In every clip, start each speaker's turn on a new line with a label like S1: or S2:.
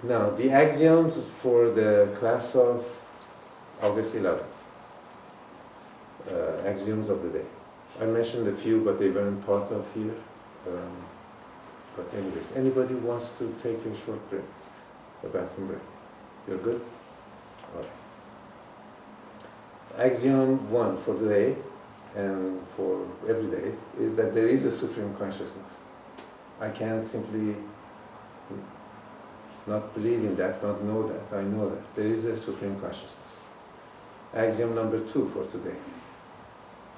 S1: Now, the axioms for the class of August 11th. Axioms of the day. I mentioned a few, but they weren't part of here. But anyways, anybody wants to take a short break? A bathroom break? You're good? All right. Axiom 1 for the day and for every day is that there is a supreme consciousness. I can't simply not believe in that, not know that. I know that. There is a supreme consciousness. Axiom number 2 for today.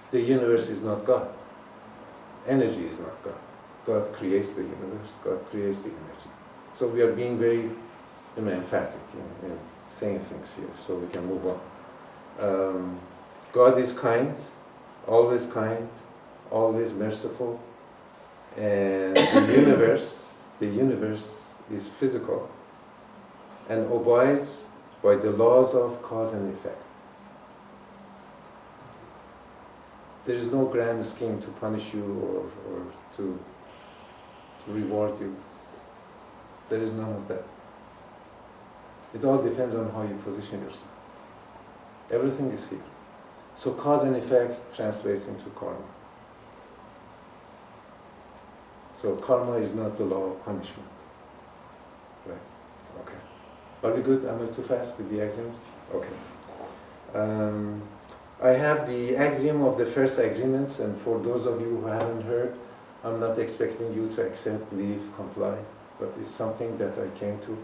S1: The universe is not God. Energy is not God. God creates the universe. God creates the energy. So we are being very emphatic in saying things here, so we can move on. God is kind, always merciful, and the universe is physical and obeys by the laws of cause and effect. There is no grand scheme to punish you or to reward you. There is none of that. It all depends on how you position yourself. Everything is here. So cause and effect translates into karma. So karma is not the law of punishment. Right? Okay. Are we good? Am I too fast with the axioms? Okay. I have the axiom of the first agreements, and for those of you who haven't heard, I'm not expecting you to accept, believe, comply, but it's something that I came to.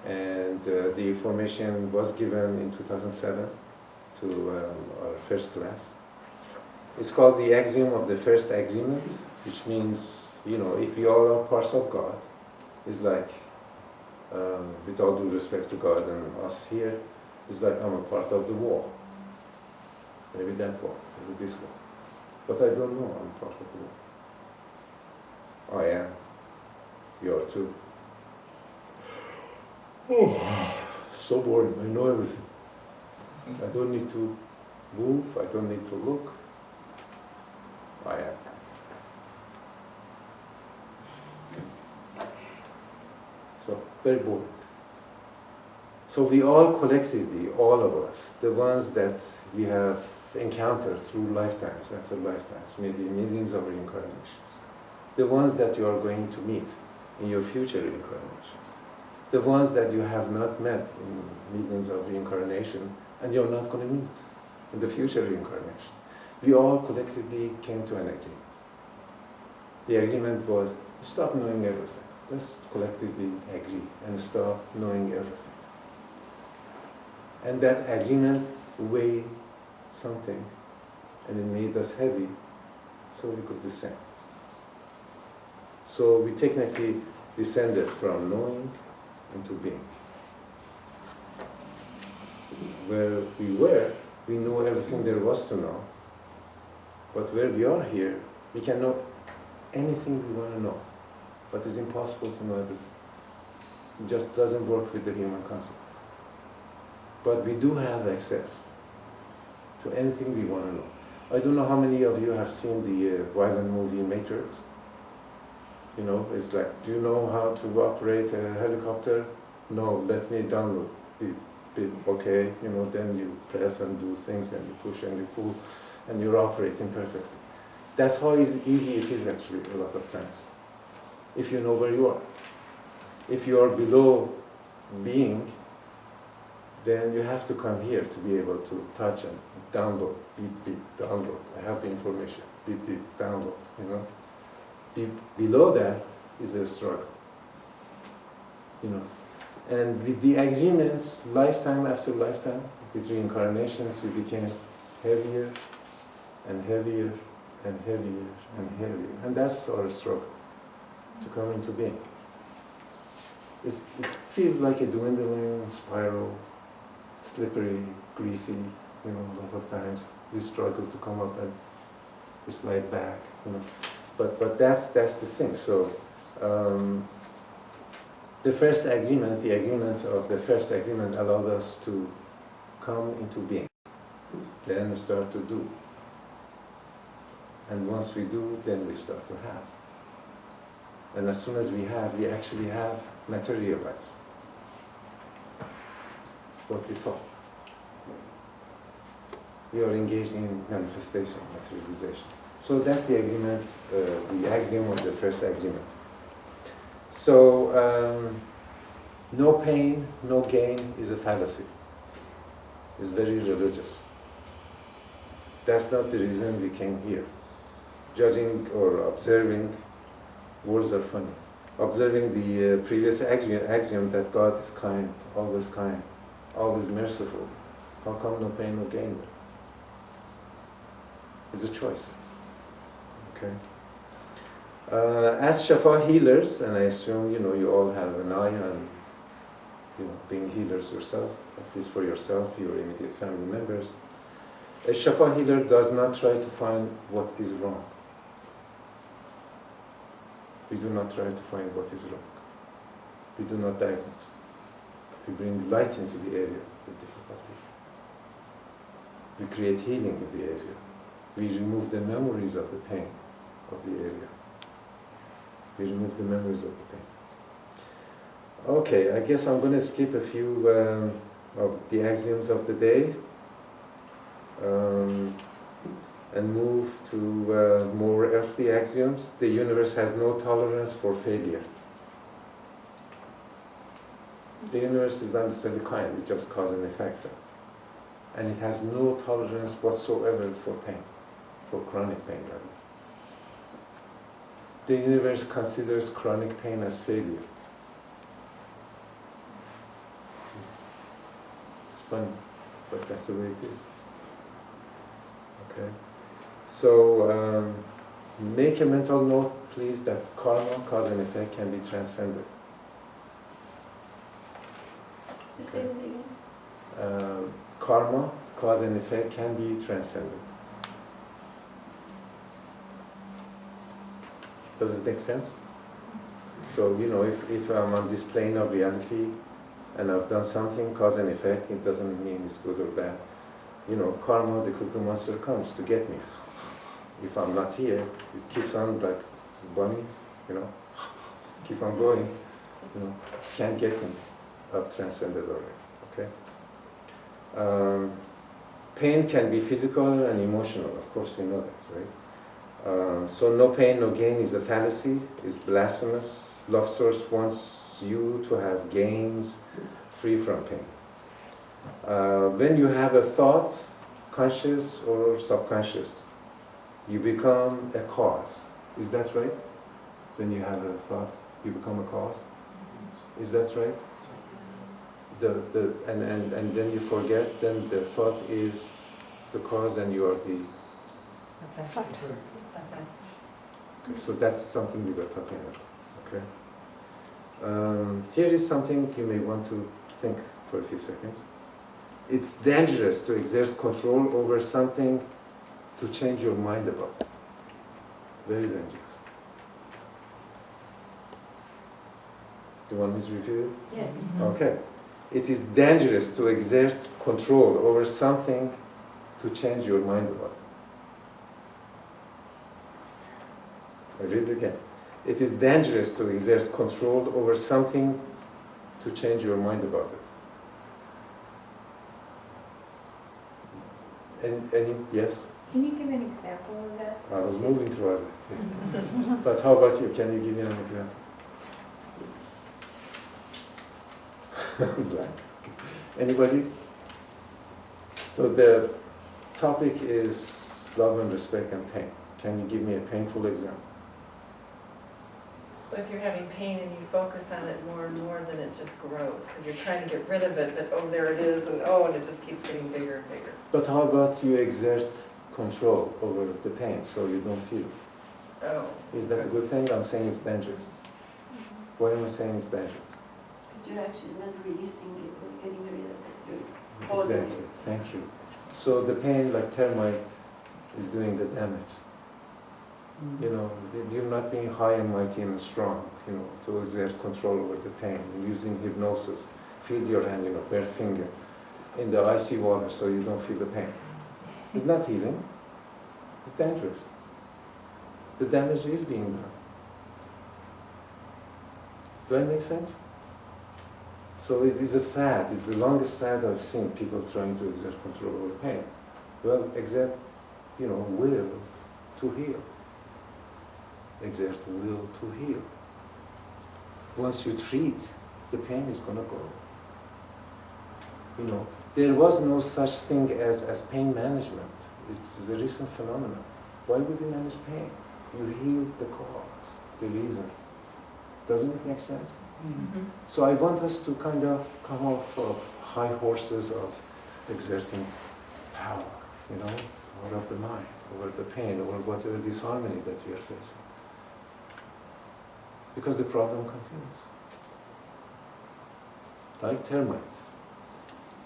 S1: And the information was given in 2007 to our first class. It's called the axiom of the first agreement, which means, if we all are parts of God, it's like, with all due respect to God and us here, it's like I'm a part of the wall. Maybe that wall, maybe this wall. But I don't know I'm part of the wall. I am. You are too. Oh, so boring. I know everything. I don't need to move. I don't need to look. I am. So, very boring. So we all collectively, all of us, the ones that we have encountered through lifetimes after lifetimes, maybe millions of reincarnations, the ones that you are going to meet in your future reincarnations, the ones that you have not met in millions of reincarnations and you're not going to meet in the future reincarnation. We all collectively came to an agreement. The agreement was, stop knowing everything. Let's collectively agree and stop knowing everything. And that agreement weighed something, and it made us heavy, so we could descend. So we technically descended from knowing into being. Where we were, we knew everything there was to know. But where we are here, we can know anything we want to know. But it's impossible to know everything. It just doesn't work with the human concept. But we do have access to anything we want to know. I don't know how many of you have seen the violent movie Matrix. It's like, do you know how to operate a helicopter? No, let me download. Okay, then you press and do things, and you push and you pull, and you're operating perfectly. That's how easy it is actually a lot of times, if you know where you are. If you are below being, then you have to come here to be able to touch and download, beep, beep, download. I have the information, beep, beep, download, Below that is a struggle, And with the agreements, lifetime after lifetime, with reincarnations, we became heavier and heavier and heavier and heavier. And that's our struggle, to come into being. It feels like a dwindling spiral, slippery, greasy, a lot of times we struggle to come up and we slide back, But that's the thing. So the first agreement, the agreement of the first agreement allowed us to come into being, then start to do. And once we do, then we start to have. And as soon as we have, we actually have materialized. what we thought. We are engaged in manifestation, materialization. So that's the agreement, the axiom of the first agreement. So, no pain, no gain is a fallacy. It's very religious. That's not the reason we came here. Judging or observing, words are funny. Observing the previous axiom that God is kind, always merciful. How come no pain, no gain? It's a choice. Okay. As Shafaw healers, and I assume you all have an eye on being healers yourself, at least for yourself, your immediate family members. A Shafaw healer does not try to find what is wrong. We do not try to find what is wrong. We do not diagnose. We bring light into the area with difficulties. We create healing in the area. We remove the memories of the pain of the area. We remove the memories of the pain. Okay, I guess I'm going to skip a few of the axioms of the day and move to more earthly axioms. The universe has no tolerance for failure. The universe is not necessarily kind, it just cause and effect. And it has no tolerance whatsoever for pain, for chronic pain rather. The universe considers chronic pain as failure. It's funny, but that's the way it is. Okay? So, make a mental note, please, that karma, cause and effect, can be transcended.
S2: Just say it again.
S1: Karma, cause and effect, can be transcended. Does it make sense? So, if I'm on this plane of reality and I've done something, cause and effect, it doesn't mean it's good or bad. Karma, the cuckoo monster, comes to get me. If I'm not here, it keeps on like bunnies, keep on going, can't get me. I've transcended already, okay? Pain can be physical and emotional, of course we know that, right? So no pain, no gain is a fallacy, is blasphemous. Love source wants you to have gains free from pain. When you have a thought, conscious or subconscious, you become a cause. Is that right? When you have a thought, you become a cause. Is that right? And then you forget, then the thought is the cause and you are the...
S2: Okay.
S1: Okay, so that's something we were talking about. Okay. Here is something you may want to think for a few seconds. It's dangerous to exert control over something to change your mind about it. Very dangerous. You want me to repeat it?
S2: Yes.
S1: Okay. It is dangerous to exert control over something to change your mind about it. I read it again. It is dangerous to exert control over something to change your mind about it. Any yes?
S2: Can you give an example of that?
S1: I was moving towards it. Yes. But how about you? Can you give me an example? Blank. Anybody? So the topic is love and respect and pain. Can you give me a painful example?
S3: If you're having pain and you focus on it more and more, then it just grows because you're trying to get rid of it, but oh, there it is, and it just keeps getting bigger and bigger.
S1: But how about you exert control over the pain so you don't feel it?
S3: Oh.
S1: Is that a good thing? I'm saying it's dangerous. Why am I saying it's dangerous?
S4: Because you're actually not releasing it or getting rid of it. You're holding
S1: Exactly.
S4: it.
S1: Thank you. So the pain, like termite, is doing the damage. You're not being high and mighty and strong, to exert control over the pain. You're using hypnosis. Feel your hand, bare finger, in the icy water so you don't feel the pain. It's not healing. It's dangerous. The damage is being done. Do I make sense? So it is a fad. It's the longest fad I've seen, people trying to exert control over pain. Well, exert, will to heal. Exert will to heal. Once you treat, the pain is going to go. There was no such thing as pain management. It's a recent phenomenon. Why would you manage pain? You heal the cause, the reason. Doesn't it make sense?
S3: Mm-hmm.
S1: So I want us to kind of come off of high horses of exerting power, out of the mind, over the pain, or whatever disharmony that we are facing. Because the problem continues. Like termites.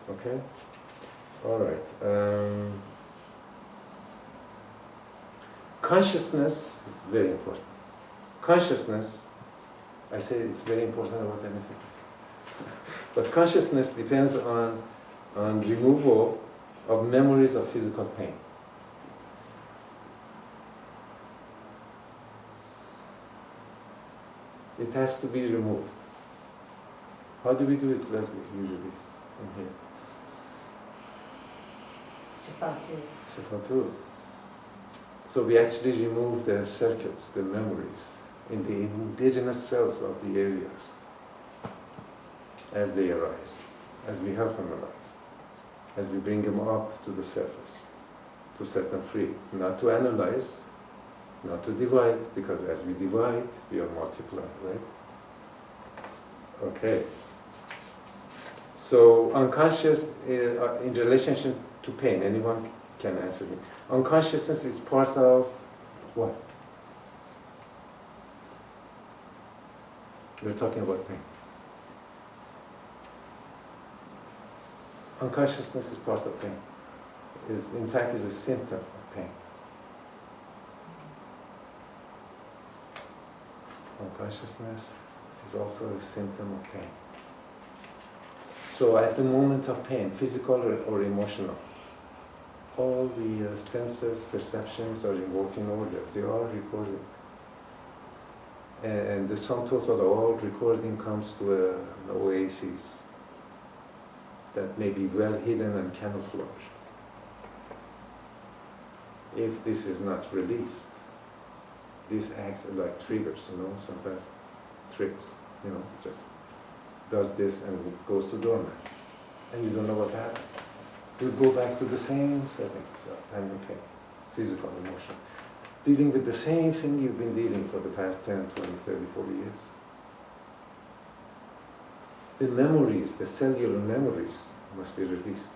S1: Okay? All right. Consciousness, very important. Consciousness, I say it's very important about anything else. But consciousness depends on removal of memories of physical pain. It has to be removed. How do we do it, Leslie, usually, in here? Shafaw too. So we actually remove the circuits, the memories, in the indigenous cells of the areas as they arise, as we help them arise, as we bring them up to the surface, to set them free, not to analyze, not to divide, because as we divide, we are multiplied, right? Okay. So unconscious in relationship to pain, anyone can answer me. Unconsciousness is part of what? We're talking about pain. Unconsciousness is part of pain. In fact, is a symptom of pain. Unconsciousness is also a symptom of pain. So at the moment of pain, physical or emotional, all the senses, perceptions are in working order. They are recording. And the sum total of all recording comes to an oasis that may be well hidden and camouflaged. If this is not released, this acts like triggers, sometimes tricks, just does this and it goes to dormant. And you don't know what happened. You go back to the same settings of pain and pain, physical, emotional, dealing with the same thing you've been dealing for the past 10, 20, 30, 40 years. The memories, the cellular memories must be released.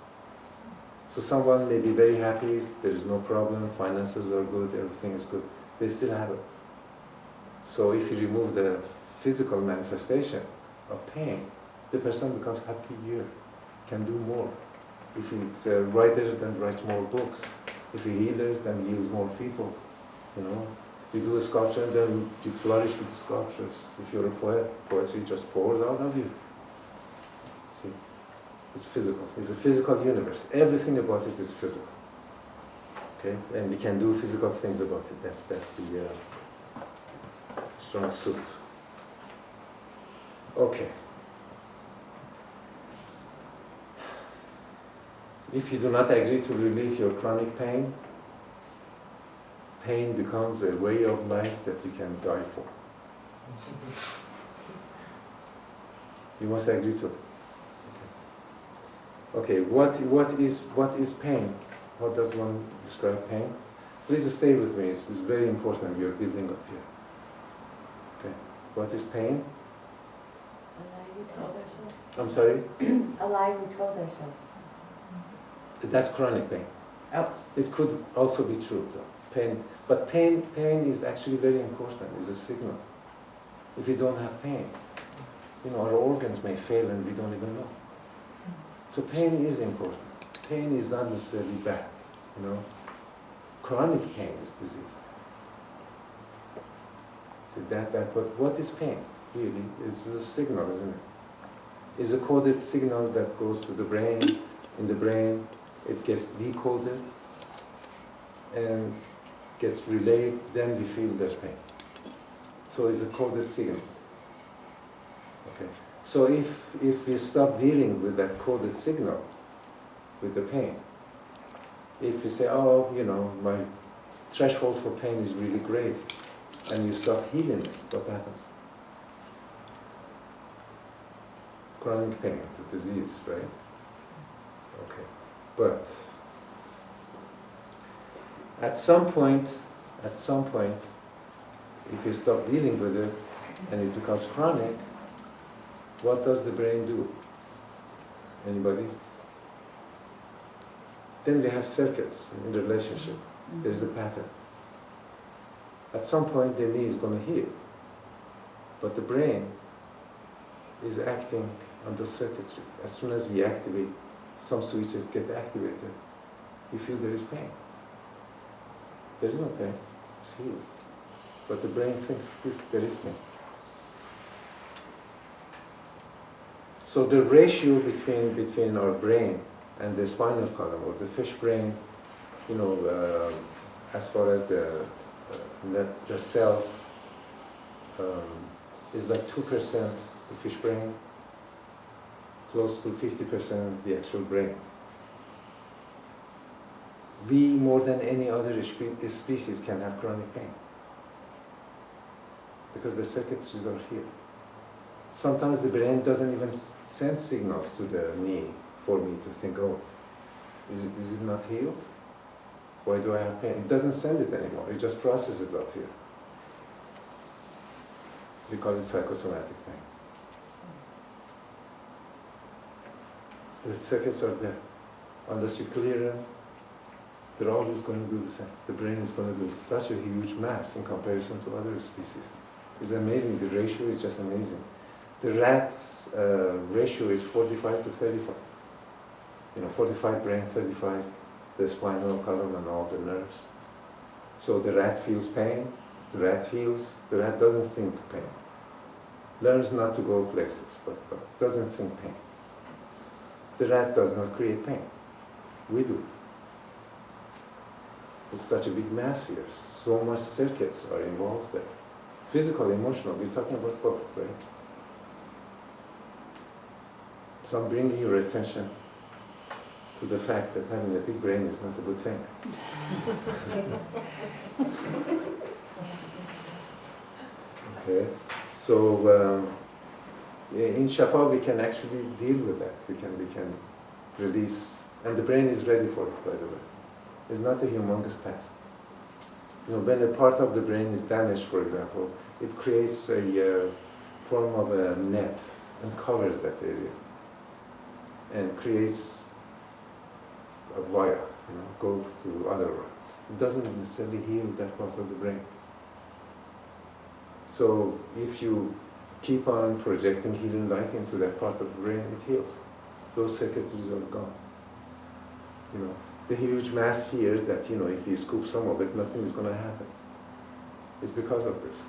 S1: So someone may be very happy, there is no problem, finances are good, everything is good. They still have it. So if you remove the physical manifestation of pain, the person becomes happier, can do more. If it's a writer, then writes more books. If he healers, then he heals more people. You do a sculpture, then you flourish with the sculptures. If you're a poet, poetry just pours out of you. See, it's physical. It's a physical universe. Everything about it is physical. Okay, and we can do physical things about it. That's the strong suit. Okay. If you do not agree to relieve your chronic pain, pain becomes a way of life that you can die for. You must agree to it. Okay, what is pain? How does one describe pain? Please stay with me, it's very important, we are building up here. Okay, what is pain?
S2: A lie we told ourselves.
S1: I'm sorry?
S2: A lie we told ourselves.
S1: That's chronic pain.
S2: Oh.
S1: It could also be true though. Pain is actually very important, it's a signal. If you don't have pain, our organs may fail and we don't even know. So pain is important. Pain is not necessarily bad, Chronic pain is disease. So but what is pain, really? It's a signal, isn't it? It's a coded signal that goes to the brain. In the brain, it gets decoded and gets relayed, then we feel that pain. So it's a coded signal. Okay. So if we stop dealing with that coded signal, with the pain, if you say, oh, you know, my threshold for pain is really great, and you stop healing it, what happens? Chronic pain, the disease, right? Okay. But at some point, if you stop dealing with it and it becomes chronic, what does the brain do? Anybody? Then we have circuits in the relationship. There's a pattern. At some point the knee is going to heal, but the brain is acting on the circuitry. As soon as we activate, some switches get activated, we feel there is pain. There is no pain, it's healed. But the brain thinks there is pain. So the ratio between our brain and the spinal column, or the fish brain, you know, as far as the cells, is like 2% the fish brain, close to 50% the actual brain. We, more than any other species, can have chronic pain because the circuitries are here. Sometimes the brain doesn't even send signals to the knee for me to think, oh, is it not healed? Why do I have pain? It doesn't send it anymore, it just processes it up here. We call it psychosomatic pain. The circuits are there. Unless you clear them, they're always going to do the same. The brain is going to do such a huge mass in comparison to other species. It's amazing, the ratio is just amazing. The rat's ratio is 45 to 35. You know, 45 brain, 35 the spinal column and all the nerves. So the rat feels pain, the rat heals, the rat doesn't think pain. Learns not to go places, but doesn't think pain. The rat does not create pain. We do. It's such a big mass here. So much circuits are involved there. Physical, emotional, we're talking about both, right? So I'm bringing your attention to the fact that having a big brain is not a good thing. Okay, so in Shafaw we can actually deal with that. We can release, and the brain is ready for it, by the way. It's not a humongous task. You know, when a part of the brain is damaged, for example, it creates a form of a net and covers that area, and creates a wire, you know, go to other routes. It doesn't necessarily heal that part of the brain. So if you keep on projecting healing light into that part of the brain, it heals. Those circuitries are gone. You know, the huge mass here that, you know, if you scoop some of it, nothing is going to happen. It's because of this.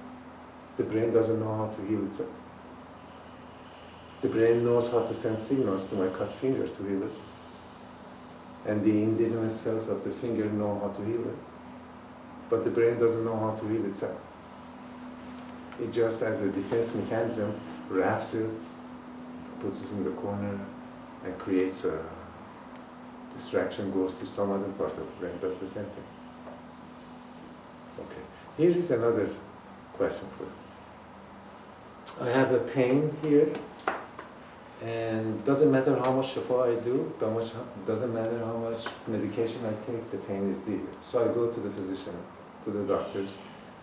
S1: The brain doesn't know how to heal itself. The brain knows how to send signals to my cut finger to heal it. And the indigenous cells of the finger know how to heal it. But the brain doesn't know how to heal itself. It just, as a defense mechanism, wraps it, puts it in the corner, and creates a distraction, goes to some other part of the brain, does the same thing. Okay, here is another question for you. I have a pain here, and doesn't matter how much Shafaw I do, doesn't matter how much medication I take, the pain is there. So I go to the physician, to the doctors,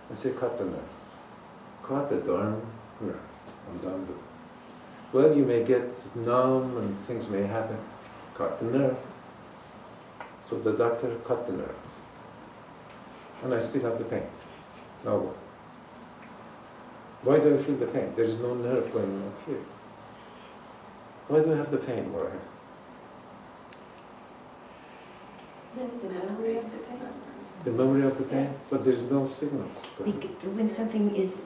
S1: and say, cut the nerve. Cut the darn nerve. I'm done with it. Well, you may get numb and things may happen. Cut the nerve. So the doctor cut the nerve. And I still have the pain. Now what? Why do I feel the pain? There is no nerve going up here. Why do I have the pain where I have?
S4: The memory of the pain.
S1: The memory of the pain, but there's no signals.
S2: When something is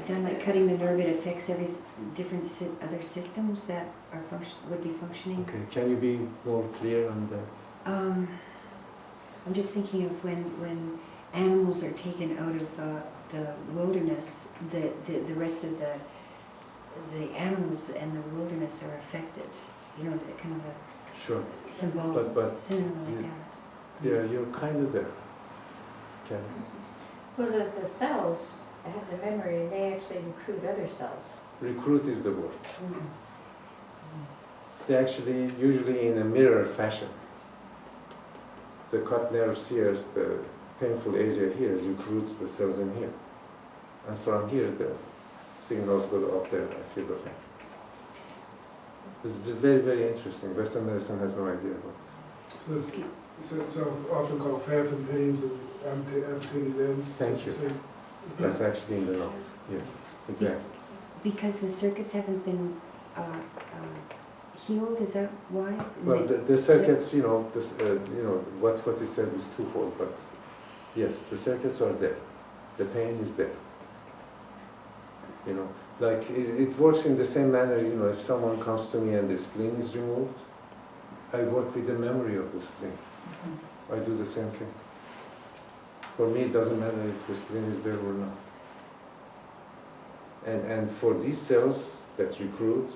S2: done like cutting the nerve, it affects every different other systems that are would be functioning.
S1: Okay, can you be more clear on that?
S2: I'm just thinking of when animals are taken out of the wilderness, the rest of the animals and the wilderness are affected. You know, that kind of a
S1: Sure.
S2: symbol,
S1: But
S2: synonym like
S1: the-
S2: that.
S1: yeah, you're kind of there. Okay.
S5: Well, the cells have the memory, and they actually recruit other cells.
S1: Recruit is the word.
S2: Mhm.
S1: They actually, usually in a mirror fashion. The cut nerves here, the painful area here, recruits the cells in here. And from here, the signals go up there, I feel the pain. It's very, very interesting. Western medicine has no idea about this.
S6: This sounds often called phantom pains and amputated limbs.
S1: Thank you. That's actually in the notes. Yes, exactly.
S2: Because the circuits haven't been healed, is that why?
S1: Well, the circuits, what is said is twofold, but yes, the circuits are there. The pain is there. Like it works in the same manner, if someone comes to me and the spleen is removed, I work with the memory of the spleen. I do the same thing. For me, it doesn't matter if the spleen is there or not. And for these cells that recruit,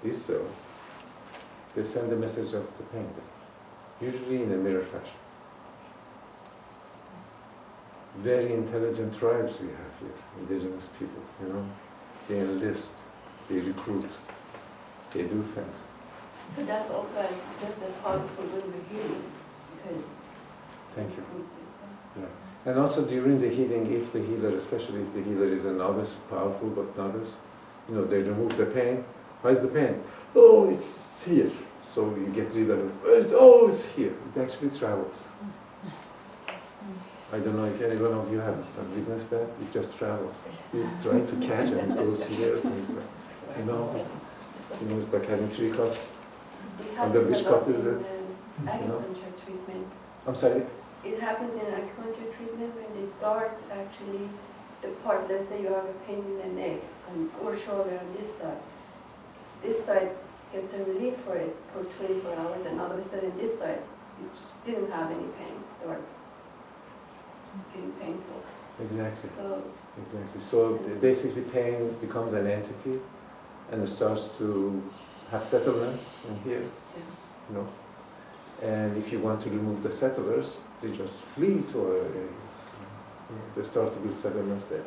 S1: these cells, they send a message of the pain, usually in a mirror fashion. Very intelligent tribes we have here, indigenous people, They enlist, they recruit, they do things.
S4: So that's also just as powerful when we're healing, because
S1: Thank you.
S4: it includes
S1: And also during the healing, if the healer, especially if the healer is a novice, powerful but novice, they remove the pain. Where's the pain? Oh, it's here. So you get rid of it. It's here. It actually travels. I don't know if any one of you have witnessed that. It just travels. You try to catch and it goes here. And it's like, it's like having 3 cups.
S4: It
S1: Under
S4: happens
S1: which
S4: a lot
S1: cup is
S4: in
S1: it?
S4: acupuncture treatment.
S1: I'm sorry?
S4: It happens in acupuncture treatment when they start actually the part, let's say you have a pain in the neck or shoulder on this side. This side gets a relief for it for 24 hours, and all of a sudden this side, which didn't have any pain, starts getting painful.
S1: Exactly.
S4: So
S1: Exactly. So basically pain becomes an entity and it starts to have settlements in here, And if you want to remove the settlers, they just flee to other areas. They start to build settlements there.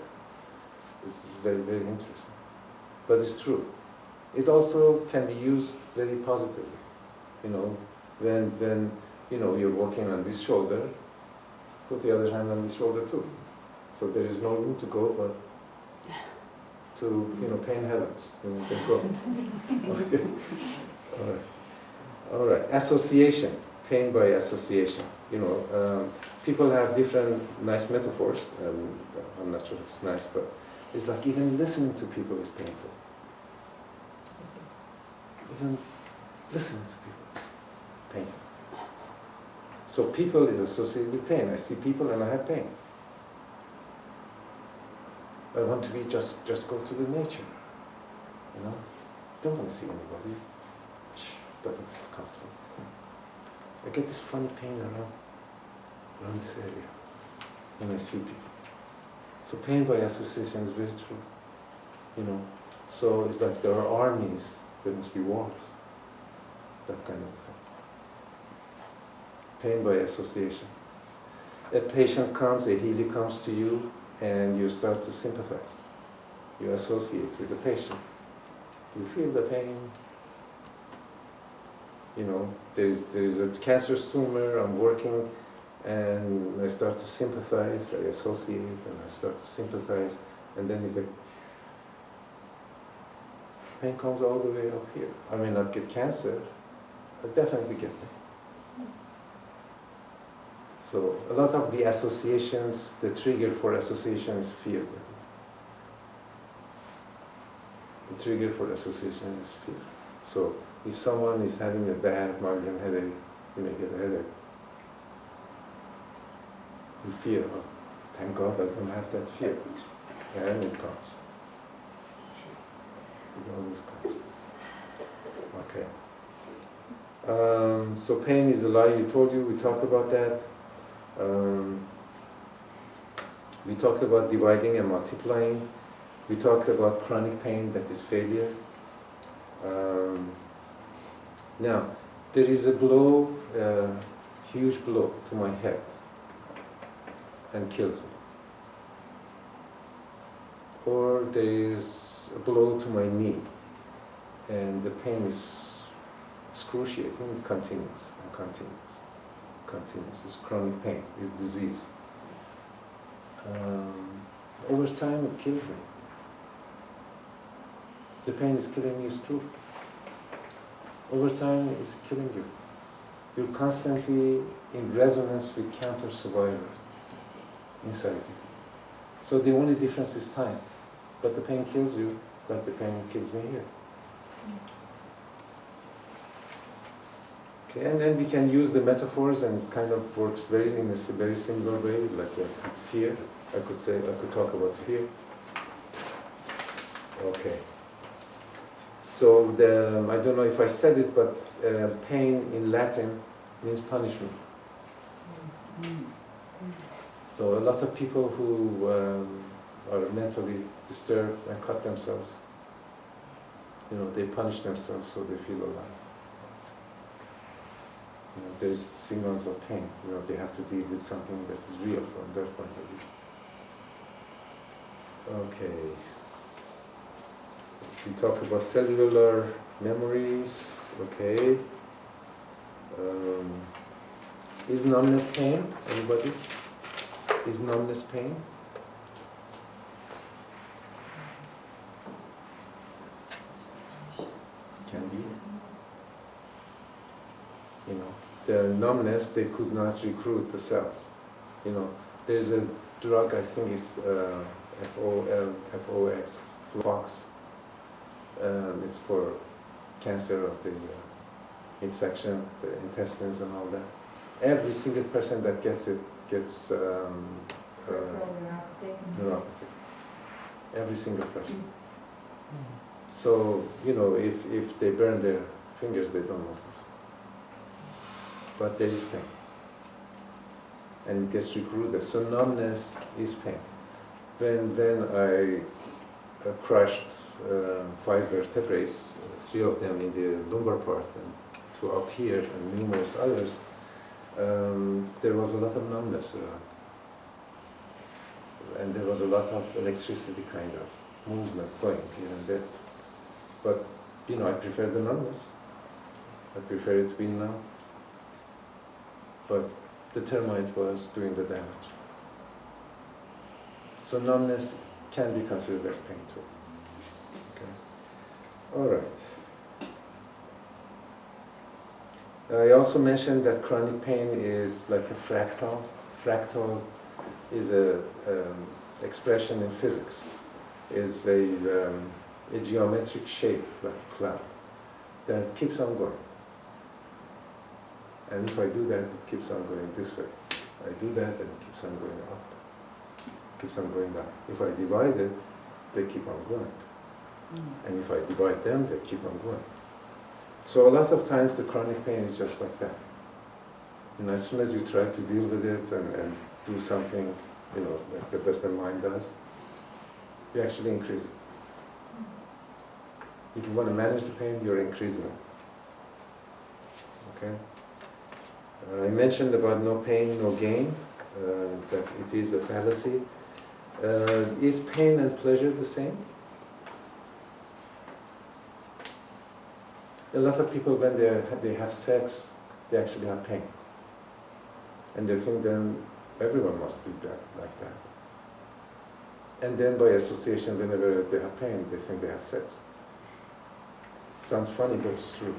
S1: This is very, very interesting. But it's true. It also can be used very positively. When you're working on this shoulder, put the other hand on this shoulder too. So there is no room to go but to, pain heavens. You can go. Okay. All right. All right. Association. Pain by association. People have different nice metaphors. I'm not sure if it's nice, but it's like even listening to people is painful. Even listening to people is painful. So people is associated with pain. I see people and I have pain. I want to be just go to the nature. Don't want to see anybody. Doesn't feel comfortable. I get this funny pain around this area when I see people. So pain by association is very true. So it's like there are armies, there must be wars. That kind of thing. Pain by association. A patient comes, a healer comes to you, and you start to sympathize. You associate with the patient. You feel the pain. There's a cancerous tumor, I'm working, and I start to sympathize, I associate, and I start to sympathize, and then it's like, pain comes all the way up here. I may not get cancer, I definitely get pain. So a lot of the associations, the trigger for association is fear. The trigger for association is fear. So if someone is having a bad migraine headache, you may get a headache. You fear, thank God I don't have that fear. And it comes. It always comes. Okay. So pain is a lie, you told you, we talked about that. We talked about dividing and multiplying. We talked about chronic pain, that is failure. Now, there is a blow, huge blow to my head and kills me. Or there is a blow to my knee and the pain is excruciating, it continues and continues, continues. It's chronic pain, it's disease. Over time it kills me. The pain is killing me, it's true. Over time it's killing you. You're constantly in resonance with counter-survivor inside you. So the only difference is time. But the pain kills you like the pain kills me here. Okay, and then we can use the metaphors, and it kind of works in a very similar way, like fear. I could talk about fear. Okay. So I don't know if I said it, but pain in Latin means punishment. So a lot of people who are mentally disturbed and cut themselves, they punish themselves so they feel alive. There's signals of pain. They have to deal with something that is real from their point of view. Okay. We talk about cellular memories. Okay. Is numbness pain? Anybody? Is numbness pain? Can be. The numbness, they could not recruit the cells. There's a drug, I think it's FOX, Fox. It's for cancer of the midsection, the intestines and all that. Every single person that gets it gets neuropathy. Every single person. So, if they burn their fingers, they don't notice. But there is pain. And it gets recruited. So numbness is pain. When I crushed 5 vertebrae, 3 of them in the lumbar part and 2 up here and numerous others, there was a lot of numbness around. And there was a lot of electricity kind of movement going here and there. But, I prefer the numbness. I prefer it to be numb. But the termite was doing the damage. So numbness can be considered as pain too. Okay. All right. I also mentioned that chronic pain is like a fractal. Fractal is a expression in physics. Is a geometric shape like a cloud that keeps on going. And if I do that, it keeps on going this way. I do that, and it keeps on going up. Keeps on going down. If I divide it, they keep on going. And if I divide them, they keep on going. So a lot of times the chronic pain is just like that. And as soon as you try to deal with it and do something, like the best of mind does, you actually increase it. If you want to manage the pain, you're increasing it. Okay? I mentioned about no pain, no gain, that it is a fallacy. Is pain and pleasure the same? A lot of people, when they have sex, they actually have pain. And they think then everyone must be like that. And then by association, whenever they have pain, they think they have sex. It sounds funny, but it's true.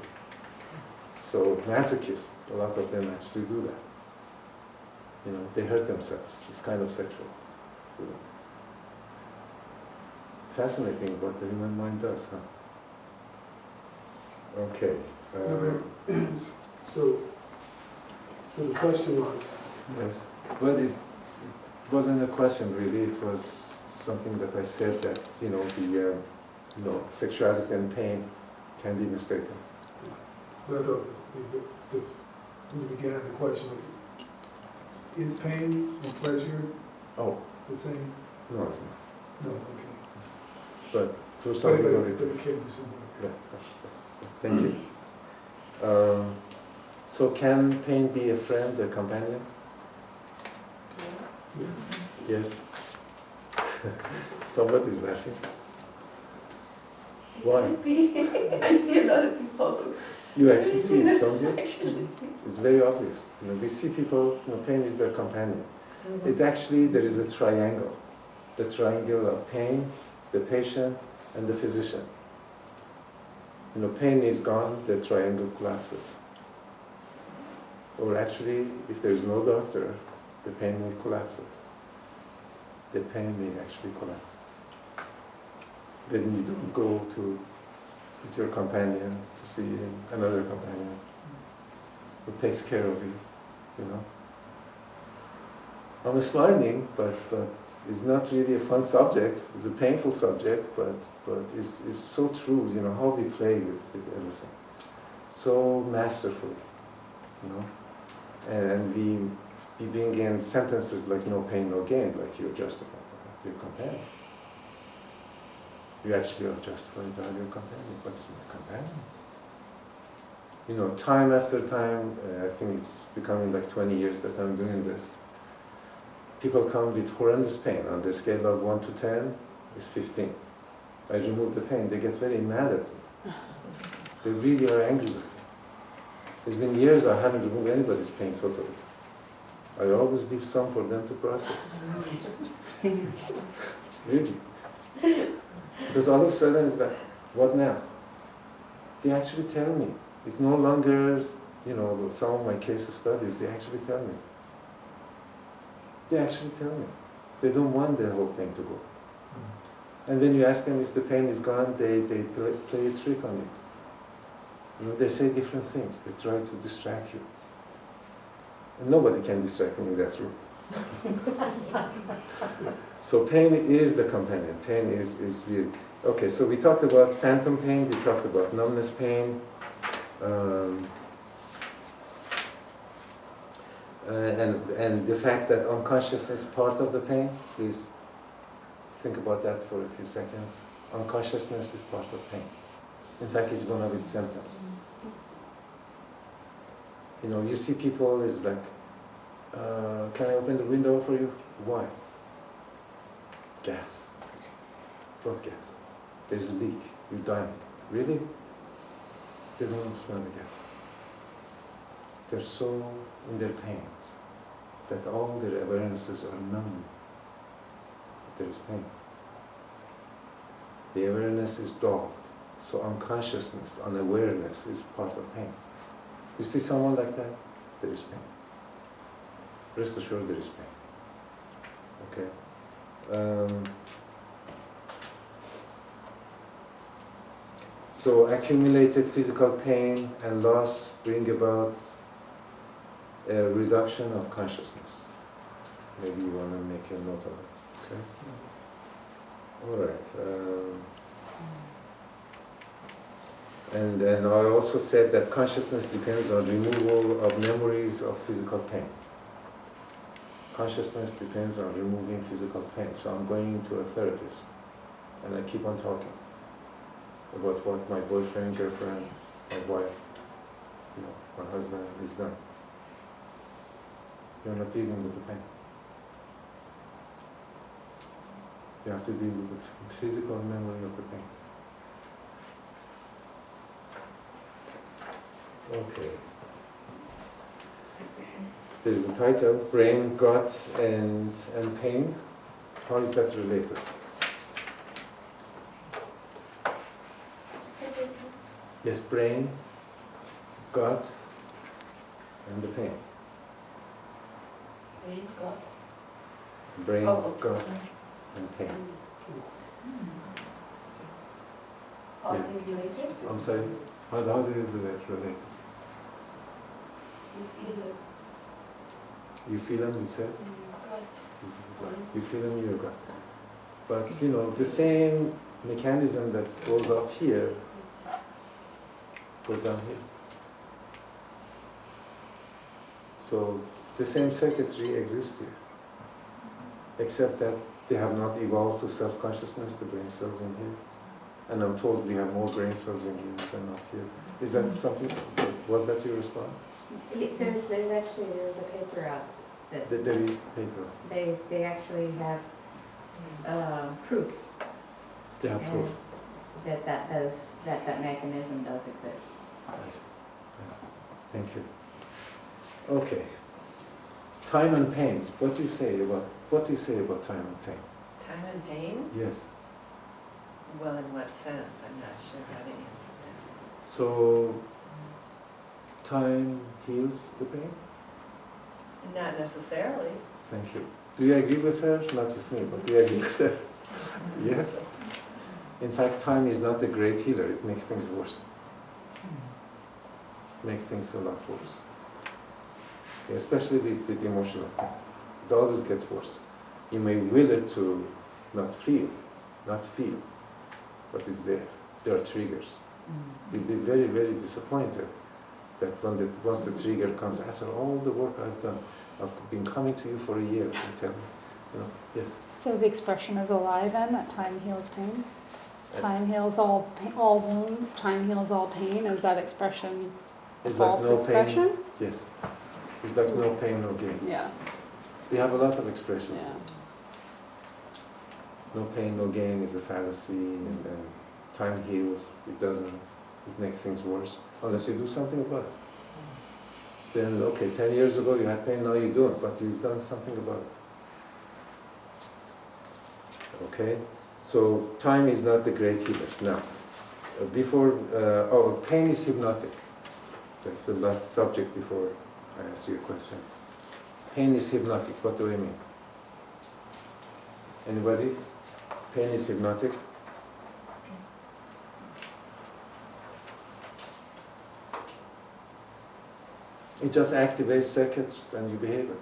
S1: So masochists, a lot of them actually do that. They hurt themselves. It's kind of sexual to them. Fascinating what the human mind does, huh? Okay.
S6: So the question was?
S1: Yes. Well, it wasn't a question really. It was something that I said that the sexuality and pain can be mistaken.
S6: But I thought when we began the question, is pain and pleasure
S1: Oh.
S6: the same?
S1: No, it's not.
S6: No, okay.
S1: but for some people
S6: But
S1: it
S6: it
S1: is.
S6: can be similar.
S1: Yeah. Thank you. So can pain be a friend, a companion?
S6: Yeah.
S1: Yes. Somebody's laughing. Why?
S4: I see a lot of people who
S1: You actually see it, don't you?
S4: actually see.
S1: It's very obvious. We see people, pain is their companion. It actually, there is a triangle. The triangle of pain, the patient, and the physician. Pain is gone, the triangle collapses. Or actually, if there is no doctor, the pain will collapse. The pain may actually collapse. Then you don't go with your companion to see another companion who takes care of you. I'm smiling, but it's not really a fun subject. It's a painful subject, but it's so true, how we play with everything. So masterfully, And we bring in sentences like no pain, no gain, like you're justified to have your companion. You actually are justified to have your companion, but it's not a companion. Time after time, I think it's becoming like 20 years that I'm doing this. People come with horrendous pain. On the scale of 1 to 10, it's 15. I remove the pain, they get very mad at me. They really are angry with me. It's been years I haven't removed anybody's pain totally. I always leave some for them to process. Really. Because all of a sudden it's like, what now? They actually tell me. It's no longer, some of my case studies, they actually tell me. They actually tell me. They don't want their whole pain to go. And when you ask them if the pain is gone, they play a trick on you. They say different things. They try to distract you. And nobody can distract me in that room. So pain is the companion. Pain is real. Okay, so we talked about phantom pain, we talked about numbness pain. And the fact that unconsciousness is part of the pain, please think about that for a few seconds. Unconsciousness is part of pain. In fact, it's one of its symptoms. You see people, it's like, can I open the window for you? Why? Gas. What gas? There's a leak. You're dying. Really? They don't want to smell the gas. They're so in their pains that all their awarenesses are numb. There is pain. The awareness is dulled. So unconsciousness, unawareness is part of pain. You see someone like that, there is pain. Rest assured there is pain. Okay? So accumulated physical pain and loss bring about a reduction of consciousness. Maybe you want to make a note of it. Okay? All right. And then I also said that consciousness depends on removal of memories of physical pain. Consciousness depends on removing physical pain. So I'm going to a therapist and I keep on talking about what my boyfriend, girlfriend, my wife, my husband is done. You're not dealing with the pain. You have to deal with the physical memory of the pain. Okay. There's a title, Brain, Gut, and Pain. How is that related? Yes, brain, gut, and the pain.
S4: Brain, gut.
S1: Brain,
S4: Oh,
S1: gut,
S4: okay.
S1: and pain.
S4: Are
S1: Yeah.
S4: they related?
S1: I'm sorry, how do you relate?
S4: You feel it
S1: You feel them, you said?
S4: in your gut.
S1: You feel them in your gut. But the same mechanism that goes up here goes down here. So the same circuitry exists here, except that they have not evolved to self-consciousness, the brain cells in here. And I'm told we have more brain cells in here than up here. Is that something, was that your response?
S5: There's a paper out that
S1: There is paper.
S5: they actually have proof.
S1: They have proof.
S5: And that mechanism does exist.
S1: Nice. Thank you. Okay. Time and pain. What do you say about time and pain?
S3: Time and pain?
S1: Yes.
S3: Well, in what sense? I'm not sure how to answer that.
S1: So, time heals the pain?
S3: Not necessarily.
S1: Thank you. Do you agree with her? Not with me, but do you agree with her? Yes? In fact, time is not a great healer. It makes things worse. Makes things a lot worse. Okay, especially with emotional pain. It always gets worse. You may will it to not feel, but it's there. There are triggers. You'll be very, very disappointed that once the trigger comes, after all the work I've done, I've been coming to you for a year, I tell you, yes.
S7: So the expression is a lie then, that time heals pain? Time heals all wounds, time heals all pain, is that expression a
S1: It's like
S7: false
S1: no
S7: expression?
S1: pain. Yes. It's like no pain, no gain.
S7: Yeah,
S1: We have a lot of expressions.
S7: yeah.
S1: No pain, no gain is a fallacy, and then time heals. It doesn't. It makes things worse unless you do something about it. Then, okay, 10 years ago you had pain, now you don't, but you've done something about it. Okay? So, time is not the great healers. Now, pain is hypnotic. That's the last subject before I ask you a question. Pain is hypnotic. What do I mean? Anybody? Pain is hypnotic. It just activates circuits and you behave it.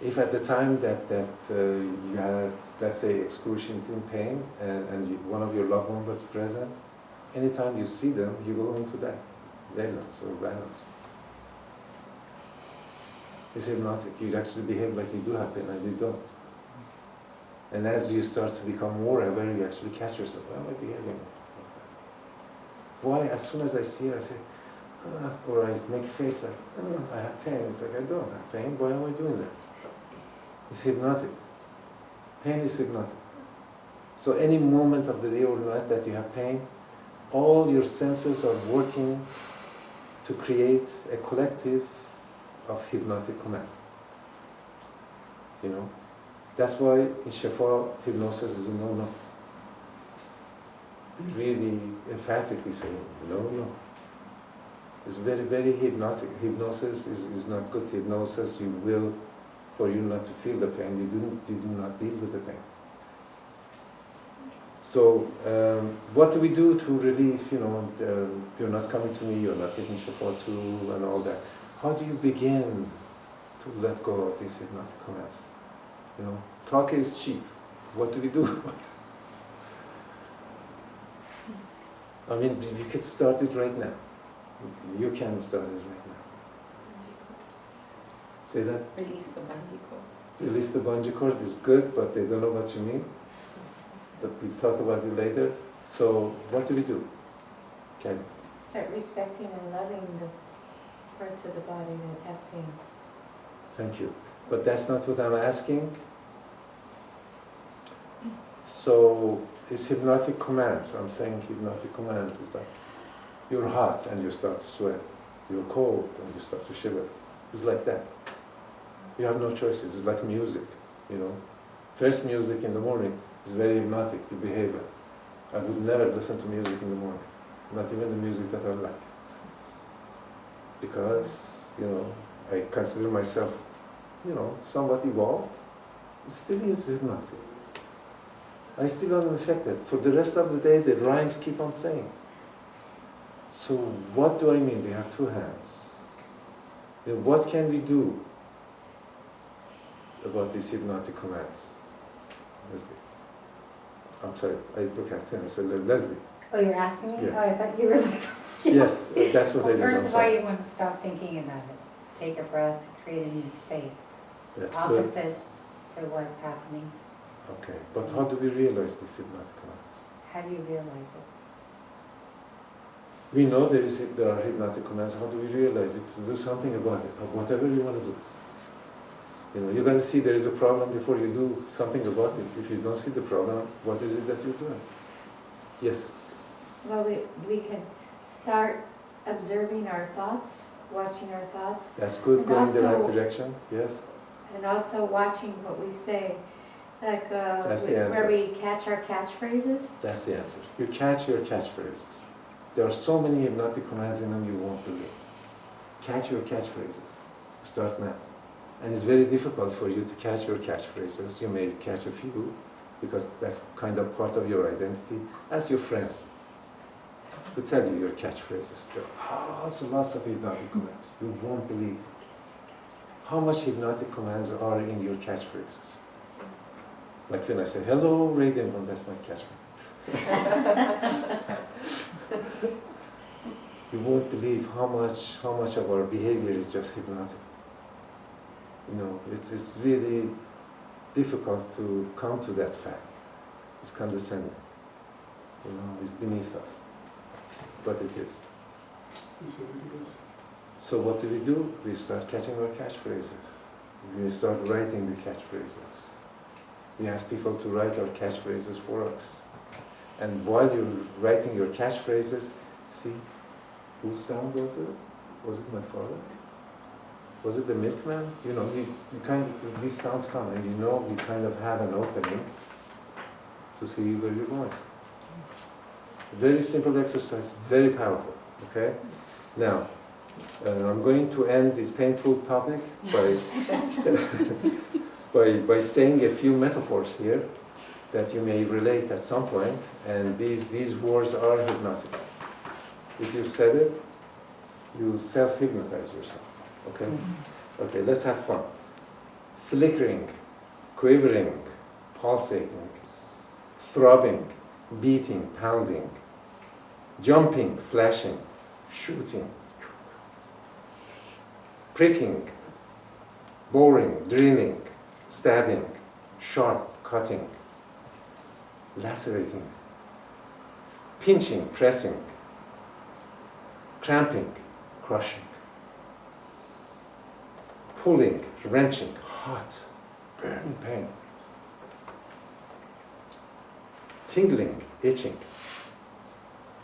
S1: If at the time that you had, let's say, excruciating pain and one of your loved ones was present, anytime you see them, you go into that valence or balance. It's hypnotic. You actually behave like you do have pain and you don't. And as you start to become more aware, you actually catch yourself. Why am I behaving like that? Why? As soon as I see it, I say, or I make a face like, I have pain. It's like, I don't have pain. Why am I doing that? It's hypnotic. Pain is hypnotic. So any moment of the day or night that you have pain, all your senses are working to create a collective of hypnotic command. You know? That's why in Shafaw, hypnosis is a no-no. Really emphatically saying, no. It's very, very hypnotic. Hypnosis is not good. Hypnosis, you will, for you not to feel the pain, you do not deal with the pain. So, what do we do to relieve, you're not coming to me, you're not getting Shafaw too, and all that. How do you begin to let go of these hypnotic commands? Talk is cheap. What do we do about it? I mean, you could start it right now. You can start it right now. Say that?
S3: Release the bungee cord.
S1: Release the bungee cord is good, but they don't know what you mean. But we'll talk about it later. So, what do we do? Okay.
S5: Start respecting and loving the parts of the body that have pain.
S1: Thank you. But that's not what I'm asking. So, it's hypnotic commands. I'm saying hypnotic commands is like, you're hot and you start to sweat. You're cold and you start to shiver. It's like that. You have no choices. It's like music, First music in the morning is very hypnotic. You behave it. I would never listen to music in the morning. Not even the music that I like. Because, I consider myself, somewhat evolved. It still is hypnotic. I still am affected. For the rest of the day, the rhymes keep on playing. So what do I mean? We have two hands. Then what can we do about these hypnotic commands? Leslie. I'm sorry, I look at him and said, Leslie.
S5: Oh, you're asking me?
S1: Yes.
S5: Oh, I thought you were like...
S1: Yes, that's what I did.
S5: First
S1: I'm
S5: of all,
S1: sorry.
S5: you want to stop thinking about it. Take a breath, create a new space.
S1: That's good.
S5: Opposite to what's happening.
S1: Okay, but how do we realize this hypnotic commands?
S5: How do you realize it?
S1: We know there are hypnotic commands. How do we realize it? To do something about it, or whatever you want to do. You know, you're going to see there is a problem before you do something about it. If you don't see the problem, what is it that you're doing? Yes.
S5: Well, we can start observing our thoughts, watching our thoughts,
S1: That's good.
S5: And
S1: Going in the right
S5: also-
S1: direction. Yes.
S5: and also watching what we say. Like
S1: That's the answer.
S5: where we catch our catchphrases.
S1: That's the answer. You catch your catchphrases. There are so many hypnotic commands in them you won't believe. Catch your catchphrases. Start now. And it's very difficult for you to catch your catchphrases. You may catch a few, because that's kind of part of your identity. Ask your friends to tell you your catchphrases. There are lots of hypnotic commands. You won't believe how much hypnotic commands are in your catchphrases. Like when I say, hello, Radiant One, that's my catchphrase. You won't believe how much of our behavior is just hypnotic. You know, it's really difficult to come to that fact. It's condescending. You know, it's beneath us. But it is.
S6: Yes, it is.
S1: So what do? We start catching our catchphrases. We start writing the catchphrases. We ask people to write our catchphrases for us. And while you're writing your catchphrases, see, whose sound was it? Was it my father? Was it the milkman? You know, you kind of, these sounds come and you know we kind of have an opening to see where you're going. Very simple exercise, very powerful, okay? Now, I'm going to end this painful topic by saying a few metaphors here that you may relate at some point, and these words are hypnotic. If you've said it, you self-hypnotize yourself, okay? Okay, let's have fun. Flickering, quivering, pulsating, throbbing, beating, pounding, jumping, flashing, shooting, pricking, boring, drilling, stabbing, sharp, cutting, lacerating, pinching, pressing, cramping, crushing, pulling, wrenching, hot, burning pain, tingling, itching.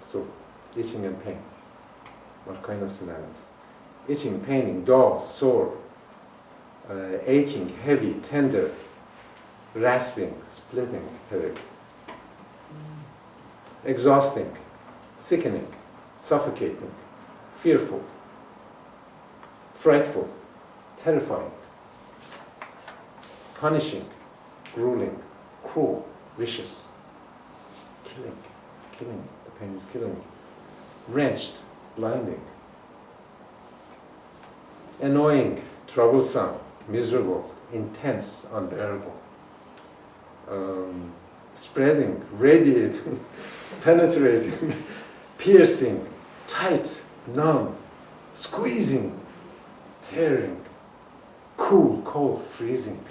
S1: So, itching and pain. What kind of synonyms? Itching, paining, dull, sore, aching, heavy, tender, rasping, splitting, headache, exhausting, sickening, suffocating, fearful, frightful, terrifying, punishing, grueling, cruel, vicious, killing, the pain is killing, wrenched, blinding, annoying, troublesome, miserable, intense, unbearable, spreading, radiating, penetrating, piercing, tight, numb, squeezing, tearing, cool, cold, freezing,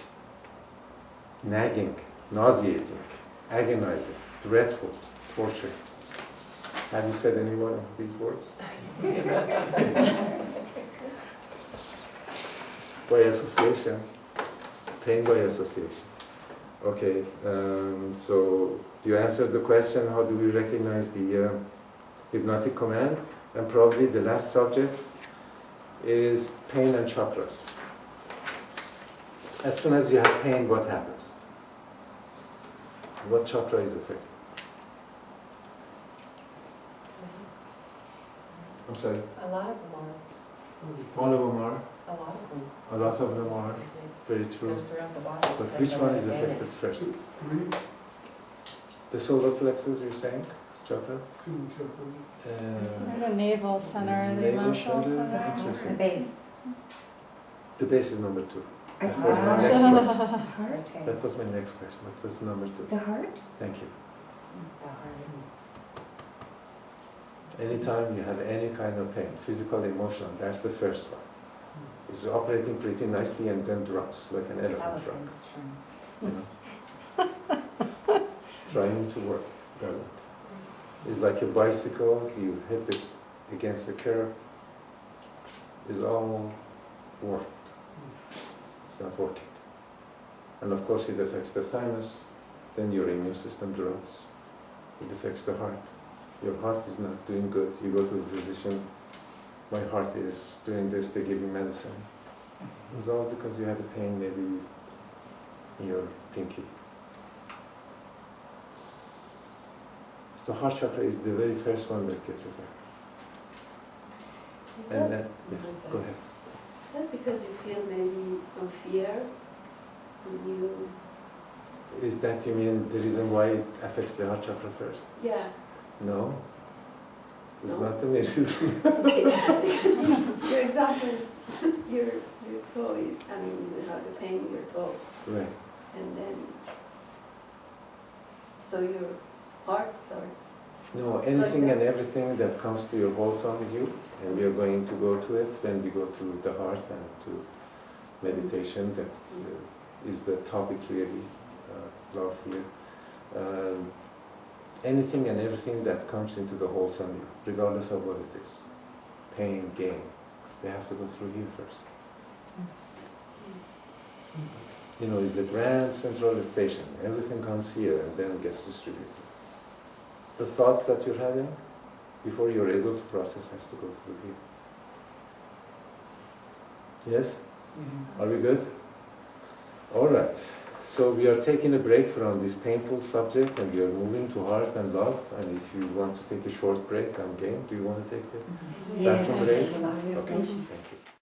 S1: nagging, nauseating, agonizing, dreadful, torturing. Have you said any one of these words? By association, pain by association. Okay, so you answered the question, how do we recognize the hypnotic command? And probably the last subject is pain and chakras. As soon as you have pain, what happens? What chakra is affected? I'm sorry?
S3: A lot of them are.
S1: All of them are?
S3: A lot of them.
S1: A lot of them are. Very true.
S3: Goes throughout the body.
S1: But which one is affected first?
S6: Three,
S1: The solar plexus, you're saying? Chakra?
S6: two chakras.
S7: The navel center, the
S1: Navel
S7: emotional
S1: center?
S7: center.
S1: Interesting.
S2: The base.
S1: The base is number 2. That
S2: That's
S1: was my
S2: heart.
S1: next question.
S2: Heart?
S1: That was my next question. What's number 2?
S2: The heart?
S1: Thank you. Anytime you have any kind of pain, physical, emotional, that's the first one. It's operating pretty nicely and then drops like an elephant drop. You know? Trying to work, doesn't. It's like a bicycle, you hit it against the curb, it's all warped. It's not working. And of course it affects the thymus, then your immune system drops. It affects the heart. Your heart is not doing good. You go to the physician, my heart is doing this, they give you medicine. It's all because you had a pain maybe in your pinky. The heart chakra is the very first one that gets affected. And then, yes, go ahead.
S4: Is that because you feel maybe some fear when you...
S1: Is that, you mean, the reason why it affects the heart chakra first?
S4: Yeah.
S1: No. It's
S4: No?
S1: not the main reason.
S4: Because your example, your toe, I mean, you have the pain in your toe,
S1: Right.
S4: and then, so your heart starts.
S1: No, anything
S4: Like
S1: and
S4: that?
S1: everything that comes to your whole son of you, and we are going to go to it when we go to the heart and to meditation, that is the topic really, love here. Anything and everything that comes into the whole son of you, regardless of what it is, pain, gain, they have to go through here first. You know, it's the grand central station. Everything comes here and then gets distributed. The thoughts that you're having, before you're able to process, has to go through here. Yes? Are we good? All right. So we are taking a break from this painful subject and we are moving to heart and love. And if you want to take a short break, I'm game. Do you want to take a bathroom break?
S2: Yes.
S1: Okay, thank you.